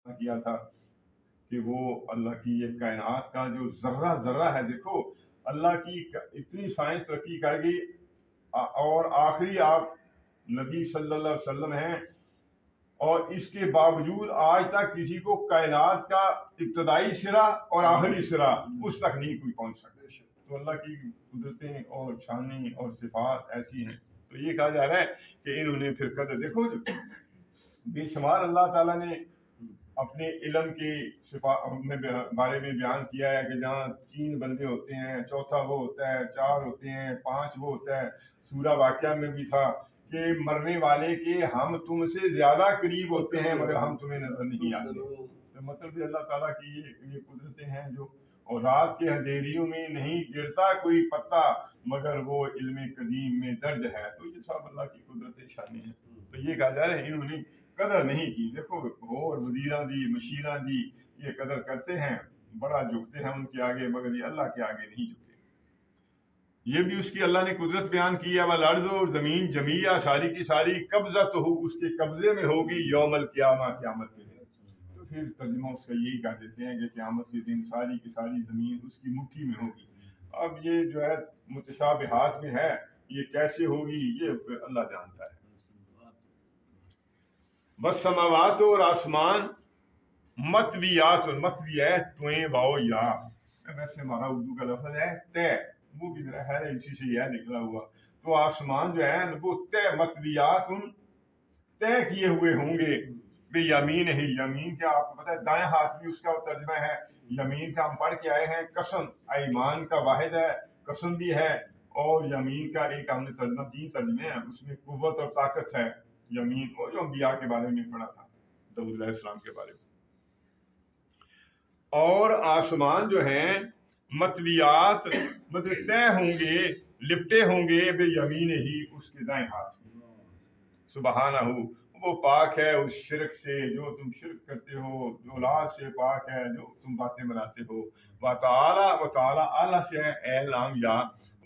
किया था कि वो अल्लाह की ये कायनात का जो जर्रा जर्रा है, देखो अल्लाह की इतनी साइंस तरक्की कर गई, और आखिरी आप नबी सल्लल्लाहु अलैहि वसल्लम हैं, और इसके बावजूद आज तक किसी को कायनात का इब्तदाई सिरा और आखिरी सिरा उस तक नहीं कोई पहुंच सकता। तो अल्लाह की कुदरतें और शानी और सिफात ऐसी हैं। तो ये कहा जा रहा है कि इन्होंने फिर कदर, देखो बेशुमार अल्लाह ताला ने अपने इल्म के बारे में बयान किया है कि जहाँ 3 बंदे होते हैं, चौथा वो होता है, 4 होते हैं, 5 वो होता है। सूरा वाक़या में भी था कि मरने वाले के हम तुमसे ज्यादा करीब होते हैं मगर हम तुम्हें नजर नहीं आते। तो मतलब भी अल्लाह ताला की ये कुदरतें हैं जो, और रात के अंधेरियों में नहीं गिरता कोई पत्ता मगर वो इल्म कदीम में दर्ज है। तो ये सब अल्लाह की कुदरत शानी है। तो ये कहा जा रहा है इन्होंने कदर नहीं की। देखो और वजीरा दी मशीरा दी ये कदर करते हैं, बड़ा झुकते हैं उनके आगे, मगर ये अल्लाह के आगे नहीं झुकते। ये भी उसकी अल्लाह ने कुदरत बयान की है, वल अर्ज़, और जमीन जमीया सारी की सारी कब्जा तो हो उसके कब्जे में होगी यौमल क़यामा, क़यामत के दिन। तो फिर तर्जुमा उसका यही कर देते हैं कि क़यामत के दिन सारी की सारी जमीन उसकी मुट्ठी में होगी। अब ये जो है मुतशाबिहात में है, ये कैसे होगी ये अल्लाह जानता है। बस समावात और आसमान मतवियात, और मतवी है तुएं वाओ या, वैसे हमारा उर्दू का लफ्ज है तय, वो भी मेरा है इसी से यह निकला हुआ। तो आसमान जो है वो तय मतवियात तय किए हुए होंगे बेयमीन ही, यमीन क्या आपको पता है, दाएं हाथ भी उसका तर्जमा है यमीन का, हम पढ़ के आए हैं कसम, ईमान का वाहिद है, कसम भी है, और यमीन का एक हमने तर्जमा 3 तर्जमे हैं, उसमें कुव्वत और ताकत है यमीन, और जो अंबिया के बारे में पढ़ा था दाऊद अलैहिस्सलाम के बारे में। और आसमान जो हैं मतवियात मतलब तय होंगे, लिपटे होंगे बे यमीन ही, उसके दाएं हाथ। सुबहानहू, वो पाक है उस शिरक से जो तुम शिरक करते हो, जो औलाद से पाक है जो तुम बातें बनाते हो। व ताला आला से है एलाम या,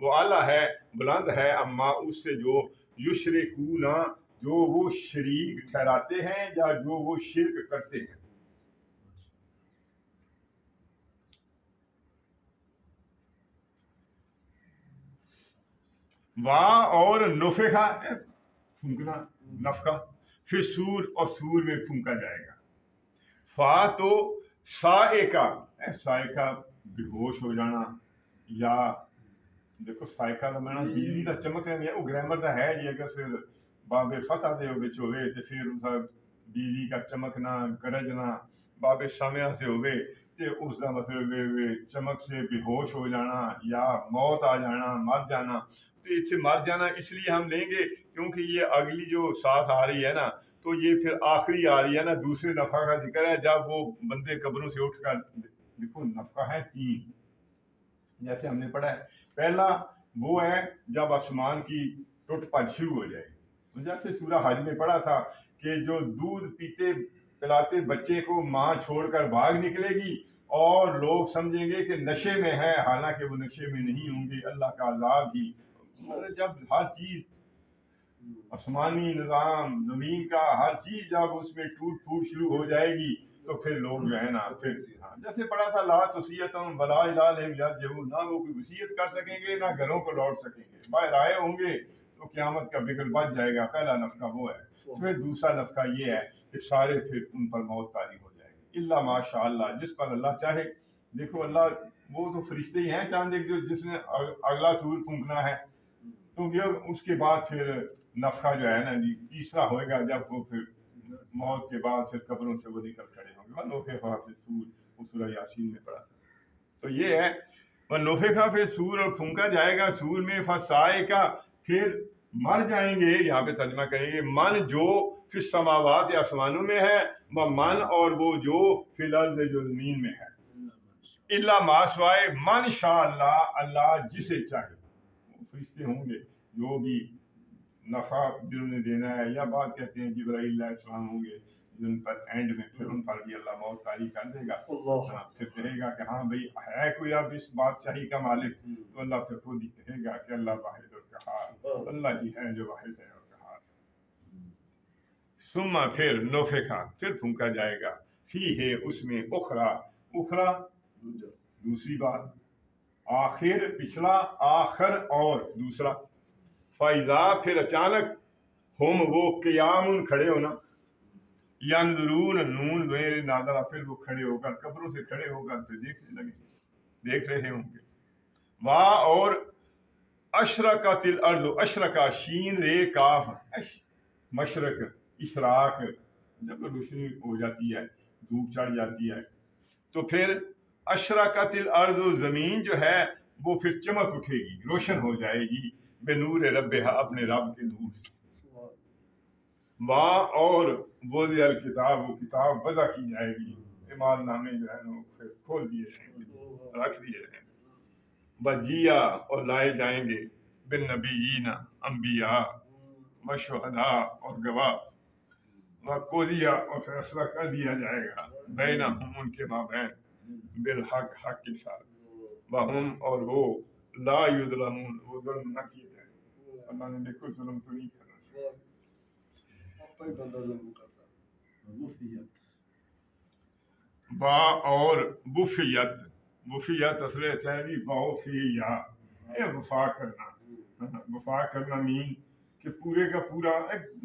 वो आला है बुलंद है, अम्मा उससे जो युशरिकूना जो वो शरीक ठहराते हैं या जो वो शिरक करते हैं। वाह और नुफिखा फूंकना, नफका, फिर सूर और सूर में फूंका जाएगा। फा तो साएका, साएका बेहोश हो जाना, या देखो साएका का मैंने बिजली का चमक है, वो ग्रामर का है जी, अगर फिर बाबे फता दे विच होवे ते फिर उसका बिजली का चमकना गरजना, बाबे सामया से होवे ते उसका मतलब वे चमक से बेहोश हो जाना या मौत आ जाना, मर जाना। तो इससे मर जाना इसलिए हम लेंगे क्योंकि ये अगली जो सांस आ रही है ना, तो ये फिर आखिरी आ रही है ना, दूसरे नफा का जिक्र है जब वो बंदे कब्रों से उठकर, देखो नफा है 3, जैसे हमने पढ़ा है। पहला वो है जब आसमान की टूट पट शुरू हो जाएगी, तो जैसे सूरह हज में पढ़ा था कि जो दूध पीते पिलाते बच्चे को माँ छोड़कर भाग निकलेगी और लोग समझेंगे कि नशे में है, हालांकि वो नशे में नहीं होंगे, अल्लाह का अज़ाब ही। मतलब जब हर चीज आसमानी निज़ाम जमीन का हर चीज जब उसमें टूट फूट शुरू हो जाएगी तो फिर लोग जो है ना, फिर जैसे पढ़ा था ला तुसियत बला जहू, ना वो कोई वसीयत कर सकेंगे ना घरों को लौट सकेंगे, बाहर आए होंगे तो क़यामत का बिगड़ बच जाएगा। पहला नफका वो है। फिर दूसरा नफका ये है कि सारे फिर उन पर मौत तारी हो जाएगी इल्ला माशाअल्लाह, जिस पर अल्लाह चाहे। देखो अल्लाह वो तो फरिश्ते ही हैं चांद एक जो जिसने अगला सूर फूंकना है, तो ये उसके बाद फिर नफका जो है ना जी तीसरा होएगा, जब वो फिर मौत के बाद फिर कब्रों से वो निकल खड़े होंगे। वह नोफे खा फिर सूर, वो सूरह यासीन में पढ़ा था। तो ये है वह नोफे खा फिर सूर, और फूंका जाएगा सूर में, फसाए का फिर मर जाएंगे। यहाँ पे तर्जमा करेंगे मन जो फिर समावात या आसमानों में है, वह मन और वो जो फिल अर्ज़ जो जमीन में है, इल्ला मासवाए मन शाह अल्लाह, अल्लाह जिसे चाहे। फरिश्ते होंगे जो भी नफा जिन्होंने देना है, या बात कहते हैं जिब्राइल अलैहिस्सलाम होंगे जिन पर एंड में फिर उन पर भी अल्लाह मौत तारी कर देगा। हाँ, फिर कहेगा कि हाँ भाई है कोई अब इस बादशाही का मालिक, तो अल्लाह फिर खुद ही कहेगा कि अल्लाह वाहिद और कहार, अल्लाह ही है जो वाहिद है और कहार। सुम्मा फिर नोफे खा फिर फूंका जाएगा फी है उसमें उखरा, उखरा दूसरी बात, आखिर पिछला, आखिर और दूसरा। फाइजा फिर अचानक, हम वो क़ियामुन खड़े होना, यंजुरून नून मेरे नादरा, फिर वो खड़े होकर, कब्रों से खड़े होकर फिर देखने लगे, देख रहे होंगे। वाह और अशरकतिल अर्द, अशरका शीन रे काफ, मशरक इशराक, जब रोशनी हो जाती है, धूप चढ़ जाती है, तो फिर अशरकतिल अर्द, जमीन जो है वो फिर चमक उठेगी, रोशन हो जाएगी, बेनूर रब्बिहा, अपने रब के नूर से। वाह और वो किताब, वो किताब वज़ा की जाएगी, ईमान नामे जो है ना फिर खोल दिए जाएंगे, रख दिए जाएंगे। बजिया और लाए जाएंगे, बिन नबीयीना, अंबिया, व शुहदा और गवाह, व कोदिया और फैसला कर दिया जाएगा, बैनहुम उनके माबैन, बिल हक, हक के साथ, वहुम और वो, ला युज़लमून, वो जुल्म न किए जाएंगे। अल्लाह ने देखो जुल्म तो नहीं करना, बा और वुफियत, वुफियत असले सैदी वाफिया, वफा करना, वफा करना मीन कि पूरे का पूरा,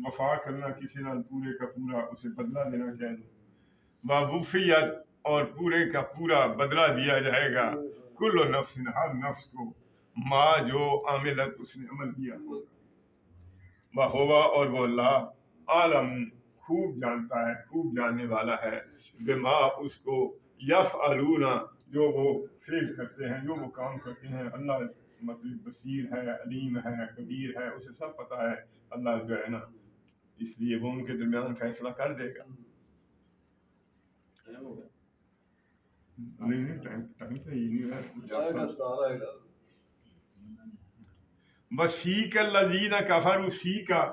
वफा करना किसी ना पूरे का पूरा उसे बदला देना कह दो। वुफियत और पूरे का पूरा बदला दिया जाएगा, कुल्लु नफ्सिन, हर नफ्स को, माँ जो आमिलत उसने अमल किया होगा। वह होगा और वो अल्लाह आलम, खूब जानता है, खूब जानने वाला है, बिमा उसको, यफ़अलूना, जो वो फेल करते हैं, जो वो काम करते हैं। अल्लाह मतलब बसीर है, अलीम है, कबीर है, उसे सब पता है अल्लाह जो है ना, इसलिए वो उनके दरमियान फैसला कर देगा। नहीं टाइम तो ही नहीं है। वसीक लजीना कफरू, सीका,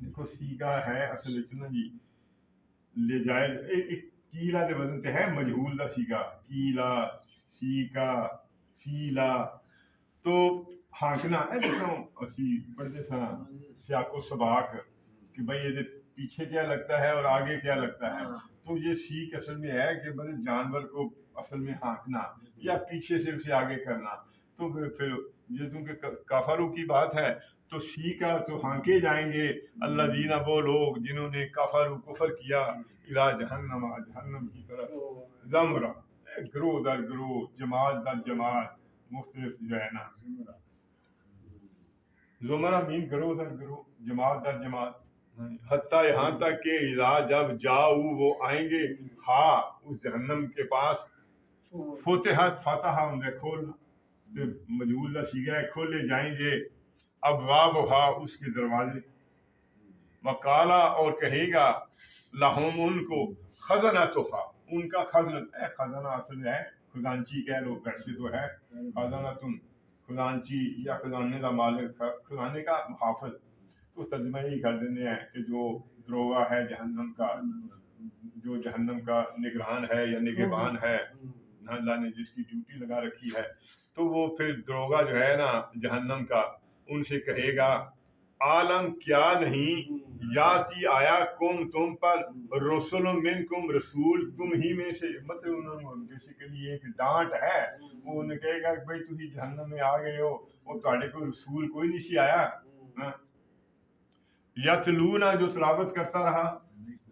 देखो सीका है असल इतना जी ले जाए, एक कीला दे वजन ते है मजहूल दा सीका, कीला, सीका, फीला, तो हांकना है जिसों असी पढ़ते सा सियाको सबाक कि भाई ये पीछे क्या लगता है और आगे क्या लगता है, तो ये सीख असल में है कि मतलब जानवर को असल में हांकना या पीछे से उसे आगे करना। तो फिर ये क्योंकि काफरों की बात है, तो सीखा तो हांके जाएंगे अल्लाह दीना, वो लोग जिन्होंने काफर कुफर किया, इला जहन्नम, जहन्नम की तरफ, जमरा, ग्रोह दर ग्रोह, जमात दर जमात, मुख्तलिफ जो है ना, जुमरा मीन ग्रोह दर ग्रोह, जमात दर जमात, हत्ता यहाँ तक के इज़ा जब जाऊ वो आएंगे, हाँ उस जहन्नम के पास, फुतिहत फतहा उन्हें खोलना, मजबूल सीगा खोले जाएंगे, अब वाबहा उसके दरवाजे, वकाला और कहेगा, लहुम उनको, खजना तो हा, उनका खजना, खजना असल है खुदानची कह लो, वैसे तो है खजना तुम खुदानची या खजाने का मालिक, खजाने का मुहाफिज, तो तर्जुमा ही कर देते हैं कि जो दरोगा है जहन्नम का, जो जहन्नम का निगरान है या निगहबान है, अल्लाह ने जिसकी ड्यूटी लगा रखी है, तो वो फिर दरोगा जो है ना जहन्नम का, उनसे कहेगा, आलम क्या नहीं, याती आया कुम तुम पर, रसूल मिनकुम, रसूल तुम ही में से, मतलब उन्होंने बेसिकली एक डांट है, वो उन्हें कहेगा कि भाई तुम जहन्नम में आ गए हो, और तुम्हारे को रसूल कोई नहीं सी आया, यतलूना जो तिलावत करता रहा,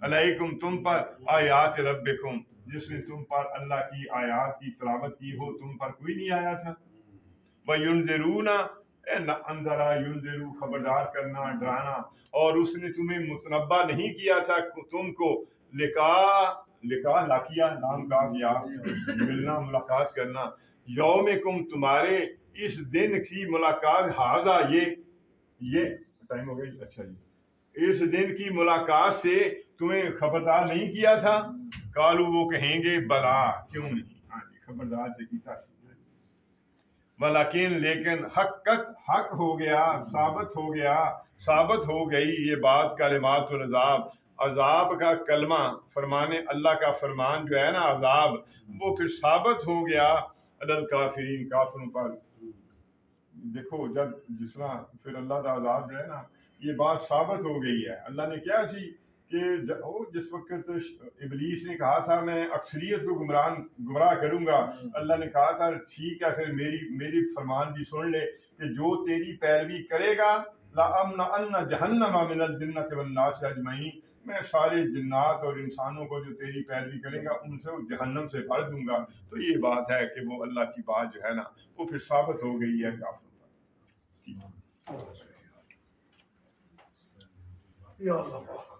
अलैकुम तुम पर, आयात रब्बिकुम, जिसने तुम पर अल्लाह की आयात की तिलावत की हो, तुम पर कोई नहीं आया था। वयुनज़िरूना, अंदरा युनज़िरू, खबरदार करना, डराना, और उसने तुम्हें मुतनब्बा नहीं किया था तुमको, लिका लाकिया, नाम का या मिलना, मुलाकात करना, यौमिकुम, तुम्हारे इस दिन की मुलाकात, हादा ये टाइम हो गई, अच्छा जी, इस दिन की मुलाकात से तुम्हें खबरदार नहीं किया था। कालू वो कहेंगे, बला, क्यों नहीं, हाँ जी खबरदार से किया, वलाकिन लेकिन हक़्क़त, हक हो गया, साबित हो गई ये बात, कलिमातुल अज़ाब, अजाब का कलमा, फरमाने अल्लाह का फरमान जो है ना अजाब, वो फिर साबित हो गया अदल काफिरीन, काफिरों पर। देखो जब जिस तरह फिर अल्लाह का अजाब जो है ना, ये बात साबित हो गई है, अल्लाह ने क्या सी کہ جس وقت ابلیس نے کہا تھا میں اکثریت کو گمراہ کروں گا، اللہ نے کہا تھا ٹھیک ہے پھر میری فرمان بھی سن لے کہ جو تیری پیروی کرے گا لَأَمْلَأَنَّ جَهَنَّمَ مِنَ الْجِنَّةِ وَالنَّاسِ أَجْمَعِينَ، میں سارے جنات اور انسانوں کو جو تیری پیروی کرے گا ان سے جہنم سے بھر دوں گا۔ تو یہ بات ہے کہ وہ اللہ کی بات جو ہے نا وہ پھر ثابت ہو گئی ہے کافر پر۔ یا اللہ